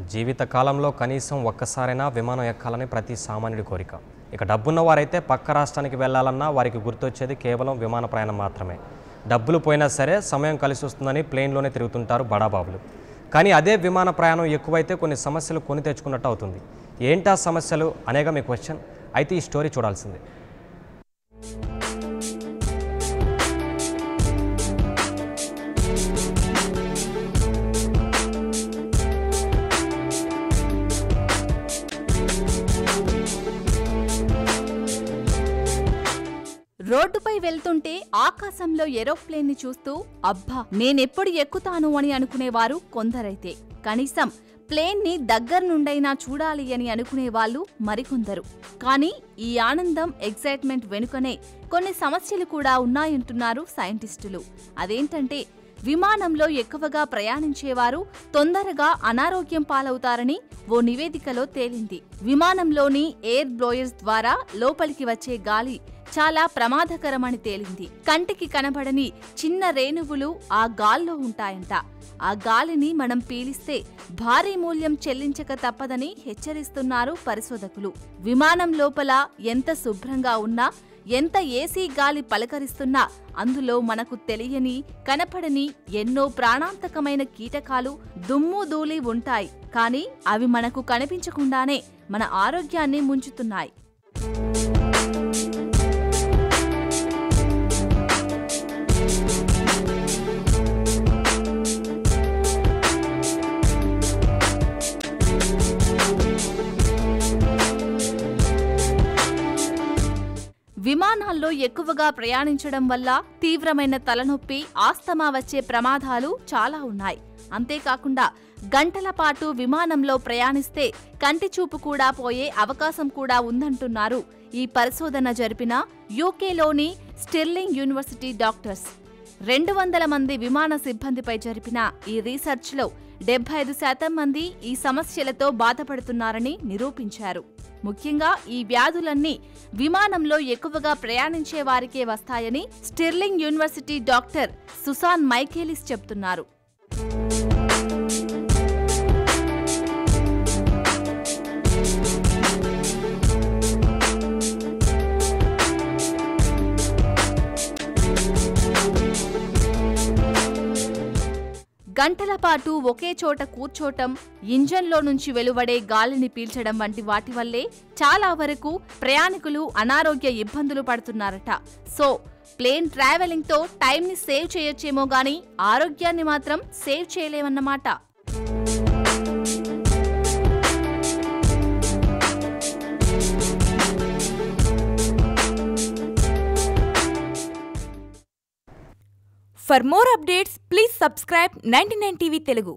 జీవిత కాలంలో కనీసం ఒక్కసారైనా విమానం ఎక్కాలని ప్రతి సామాన్యుడి కోరిక. ఇక డబ్బున్న వారైతే పక్క రాష్ట్రానికి వెళ్ళాలన్నా వారికి గుర్తొచ్చేది కేవలం విమాన ప్రయాణం మాత్రమే. డబ్బులు పోయినా సరే సమయం కలిసి వస్తుందని ప్లేన్లోనే తిరుగుతుంటారు బడాబాబులు. కానీ అదే విమాన ప్రయాణం ఎక్కువైతే కొన్ని సమస్యలు కొని తెచ్చుకున్నట్టు అవుతుంది. ఏంటా సమస్యలు అనేగా మీ క్వశ్చన్. అయితే ఈ స్టోరీ చూడాల్సిందే. రోడ్డుపై వెళ్తుంటే ఆకాశంలో ఏరోప్లేన్ ని చూస్తూ అబ్బా నేనెప్పుడు ఎక్కుతాను అని అనుకునేవారు కొందరైతే, కనీసం ప్లేన్ ని దగ్గర్నుండైనా చూడాలి అని అనుకునేవాళ్లు మరికొందరు. కానీ ఈ ఆనందం, ఎగ్జైట్మెంట్ వెనుకనే కొన్ని సమస్యలు కూడా ఉన్నాయంటున్నారు సైంటిస్టులు. అదేంటంటే విమానంలో ఎక్కువగా ప్రయాణించేవారు తొందరగా అనారోగ్యం పాలవుతారని ఓ నివేదికలో తేలింది. విమానంలోని ఎయిర్ బ్లోయర్స్ ద్వారా లోపలికి వచ్చే గాలి చాలా ప్రమాదకరమని తేలింది. కంటికి కనబడని చిన్న రేణువులు ఆ గాల్లో ఉంటాయంట. ఆ గాలిని మనం పీలిస్తే భారీ మూల్యం చెల్లించక తప్పదని హెచ్చరిస్తున్నారు పరిశోధకులు. విమానం లోపల ఎంత శుభ్రంగా ఉన్నా, ఎంత ఏసీ గాలి పలకరిస్తున్నా అందులో మనకు తెలియని, కనపడని ఎన్నో ప్రాణాంతకమైన కీటకాలు, దుమ్ము ధూళి ఉంటాయి. కానీ అవి మనకు కనిపించకుండానే మన ఆరోగ్యాన్ని ముంచుతున్నాయి. విమానాల్లో ఎక్కువగా ప్రయాణించడం వల్ల తీవ్రమైన తలనొప్పి, ఆస్తమా వచ్చే ప్రమాదాలు చాలా ఉన్నాయి. అంతేకాకుండా గంటల పాటు విమానంలో ప్రయాణిస్తే కంటి చూపు కూడా పోయే అవకాశం కూడా ఉందంటున్నారు ఈ పరిశోధన జరిపిన యూకేలోని స్టిర్లింగ్ యూనివర్సిటీ డాక్టర్స్. 200 మంది విమాన సిబ్బందిపై జరిపిన ఈ రీసెర్చ్లో 75% మంది ఈ సమస్యలతో బాధపడుతున్నారని నిరూపించారు. ముఖ్యంగా ఈ వ్యాధులన్నీ విమానంలో ఎక్కువగా ప్రయాణించే వారికే వస్తాయని Stirling university doctor Susan Michaelis చెప్తున్నారు. గంటల పాటు ఒకే చోట కూర్చోటం, ఇంజన్లో నుంచి వెలువడే గాలిని పీల్చడం వంటి వాటి వల్లే చాలా వరకు ప్రయాణికులు అనారోగ్య ఇబ్బందులు పడుతున్నారట. సో ప్లేన్ ట్రావెలింగ్తో టైంని సేవ్ చేయొచ్చేమో గానీ ఆరోగ్యాన్ని మాత్రం save చేయలేమన్నమాట. For more updates, please subscribe 99 TV Telugu.